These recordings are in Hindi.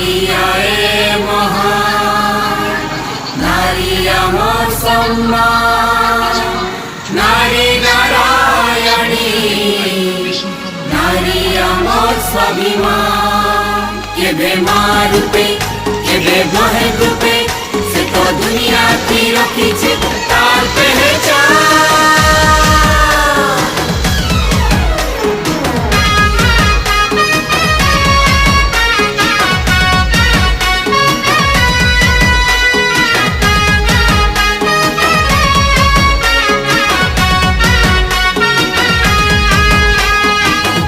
नारियाए महान, नारी अमर सम्मान, नारी नारायणी, नारी अमर स्वाभिमान। केबे माँ रूपे केबे बहन रूपे से तो दुनिया की रखी छे तार पहचान।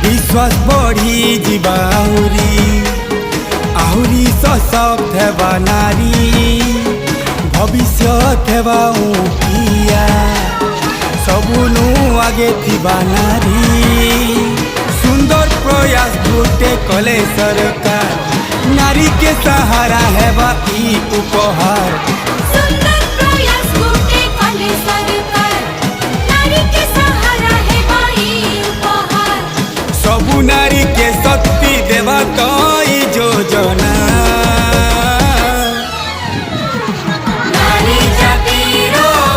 विश्वास बढ़ी जीवा आहुरी सशक्त हेबा नारी, भविष्य हेबा उठिया सबुनु आगे थिबा नारी। सुंदर प्रयास गुटे कले सरकार, नारी के सहारा हेबा ई उपहार। सुंदर प्रयास गुटे कले सरकार, नारी के सहारा हेबा ई उपहार। सबु नारी के शक्ति देवा कई योजना। नारी जातिर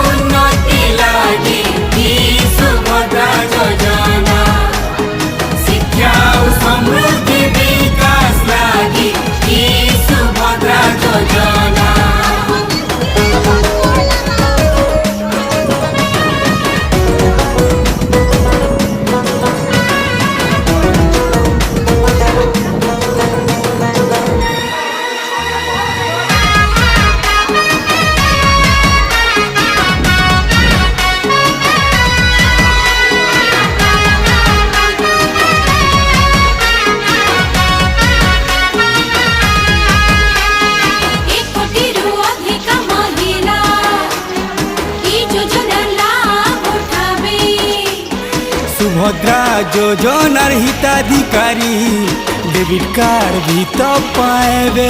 उन्नति लागी ई सुभद्रा योजना, शिक्षा और समृद्धि विकास लागी ई सुभद्रा योजना। सुभद्रा योजनार हिताधिकारी डेबिट कार्ड भी तो पाएबे।